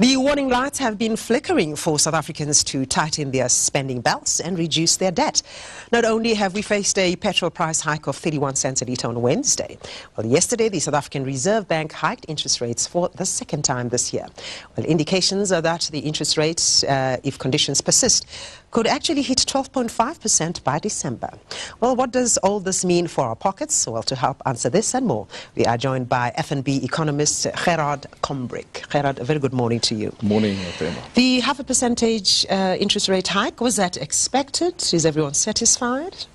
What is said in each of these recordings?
The warning lights have been flickering for South Africans to tighten their spending belts and reduce their debt. Not only have we faced a petrol price hike of 31 cents a litre on Wednesday, well, yesterday the South African Reserve Bank hiked interest rates for the second time this year. Well, indications are that the interest rates, if conditions persist, could actually hit 12.5% by December. Well, what does all this mean for our pockets? Well, to help answer this and more, we are joined by Bank Economist Gerhard Combrinck. Gerhard, a very good morning to you. Morning, Otema. The 0.5% interest rate hike, was that expected? Is everyone satisfied?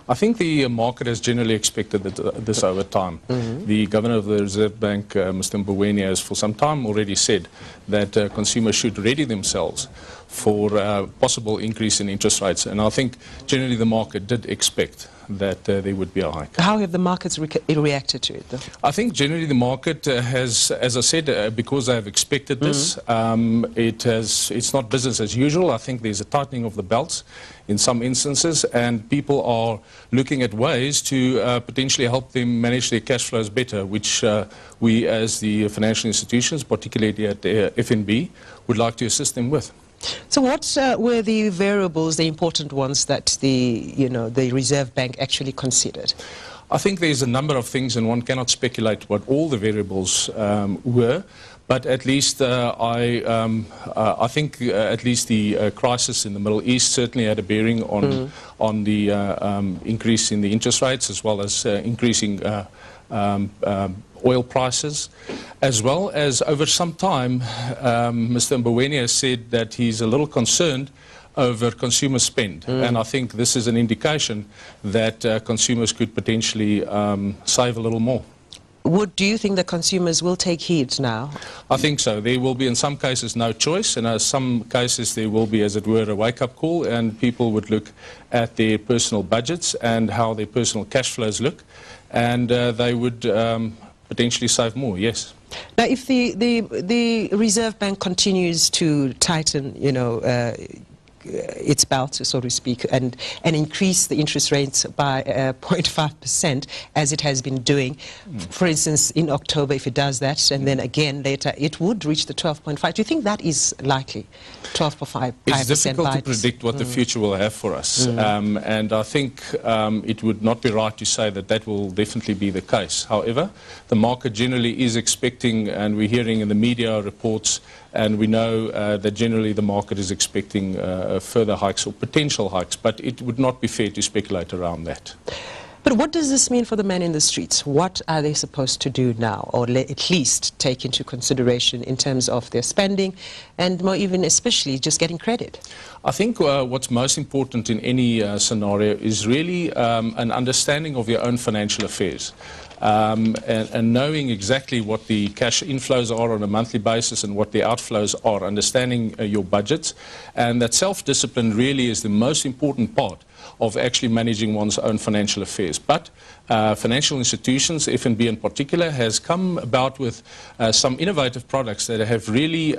I think the market has generally expected this over time. The Governor of the Reserve Bank, Mr. Mboweni, has for some time already said that consumers should ready themselves for a possible increase in interest rates. And I think generally the market did expect that there would be a hike. How have the markets reacted to it, though? I think generally the market has, as I said, because they have expected this, it's not business as usual. I think there's a tightening of the belts in some instances, and people are looking at ways to potentially help them manage their cash flows better, which we as the financial institutions, particularly at FNB, would like to assist them with. So what were the variables, the important ones that the Reserve Bank actually considered? I think there's a number of things, and one cannot speculate what all the variables were. But at least I think at least the crisis in the Middle East certainly had a bearing on the increase in the interest rates, as well as increasing oil prices, as well as over some time Mr. Mboweni has said that he's a little concerned over consumer spend, and I think this is an indication that consumers could potentially save a little more. Do you think that consumers will take heed now? I think so. There will be in some cases no choice, and in some cases there will be, as it were, a wake-up call, and people would look at their personal budgets and how their personal cash flows look, and they would potentially save more, yes. Now, if the Reserve Bank continues to tighten, its belt, so to speak, and increase the interest rates by 0.5%, as it has been doing, for instance, in October, if it does that, and then again later, it would reach the 12.5%. Do you think that is likely, 12.5%? It's difficult to predict what the future will have for us, and I think it would not be right to say that that will definitely be the case. However, the market generally is expecting, and we're hearing in the media reports, and we know that generally the market is expecting further hikes or potential hikes, but it would not be fair to speculate around that. But what does this mean for the men in the streets? What are they supposed to do now, or at least take into consideration in terms of their spending, and more even especially just getting credit? I think what's most important in any scenario is really an understanding of your own financial affairs. And knowing exactly what the cash inflows are on a monthly basis and what the outflows are, understanding your budgets, and that self-discipline really is the most important part of actually managing one's own financial affairs. But financial institutions, FNB in particular, has come about with some innovative products that have really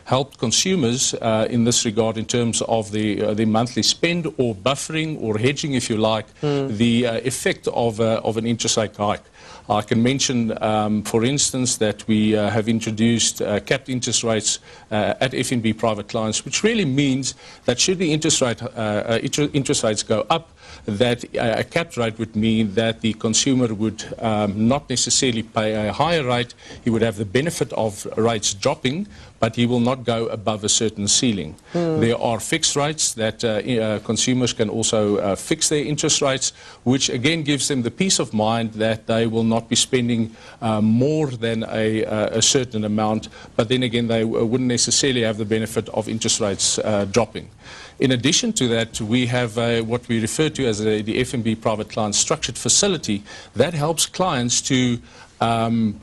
helped consumers in this regard in terms of the monthly spend, or buffering or hedging, if you like, the effect of an interest rate hike. I can mention, for instance, that we have introduced capped interest rates at FNB Private Clients, which really means that should the interest rates go up, that a capped rate would mean that the consumer would not necessarily pay a higher rate. He would have the benefit of rates dropping, but he will not go above a certain ceiling. There are fixed rates that consumers can also fix their interest rates, which again gives them the peace of mind that they will not be spending more than a certain amount, but then again they wouldn't necessarily have the benefit of interest rates dropping. In addition to that, we have what we refer to as the FNB Private Client Structured Facility that helps clients to have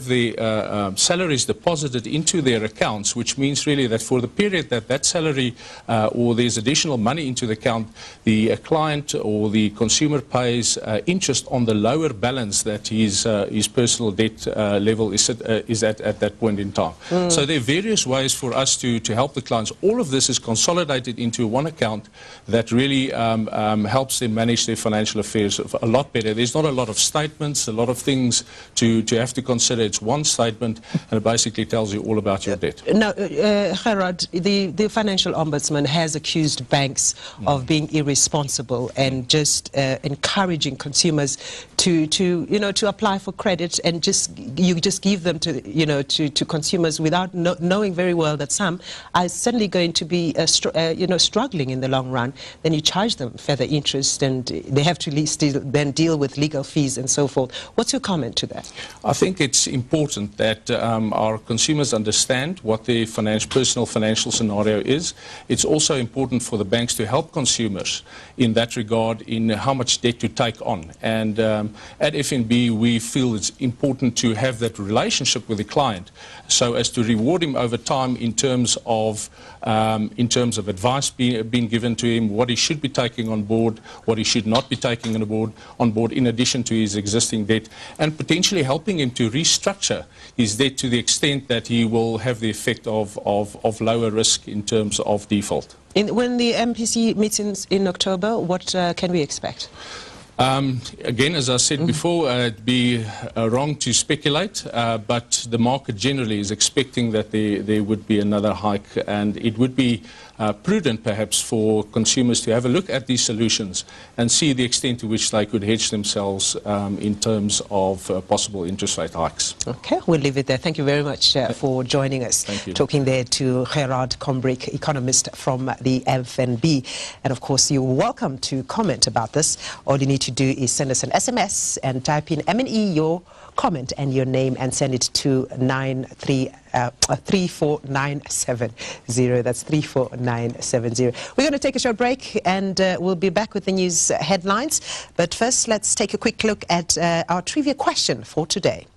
their salaries deposited into their accounts, which means really that for the period that salary or there's additional money into the account, the client or the consumer pays interest on the lower balance that his personal debt level is at that point in time. So there are various ways for us to help the clients. All of this is consolidated into one account that really helps them manage their financial affairs a lot better. There's not a lot of statements, a lot lot of things to have to consider. It's one statement, and it basically tells you all about your debt. Now, Gerhard, the financial ombudsman has accused banks of being irresponsible and just encouraging consumers to apply for credit, and you just give them to consumers without knowing very well that some are certainly going to be struggling in the long run. Then you charge them further interest, and they have to at least then deal with legal fees and so forth. What's your comment to that? I think it's important that our consumers understand what their personal financial scenario is. It's also important for the banks to help consumers in that regard, in how much debt to take on. And at FNB, we feel it's important to have that relationship with the client, so as to reward him over time in terms of advice being given to him, what he should be taking on board, what he should not be taking on board in addition to his existing debt, and potentially helping him to restructure his debt to the extent that he will have the effect of lower risk in terms of default. When the MPC meets in October, what can we expect? Again, as I said before, it'd be wrong to speculate, but the market generally is expecting that there would be another hike, and it would be prudent perhaps for consumers to have a look at these solutions and see the extent to which they could hedge themselves in terms of possible interest rate hikes. Okay, we'll leave it there. Thank you very much for joining us. Thank you. Talking there to Gerhard Combrinck, economist from the FNB. And of course, you're welcome to comment about this. All you need to do is send us an SMS and type in M&E, your comment and your name, and send it to 34970. That's 34970. We're going to take a short break, and we'll be back with the news headlines. But first, let's take a quick look at our trivia question for today.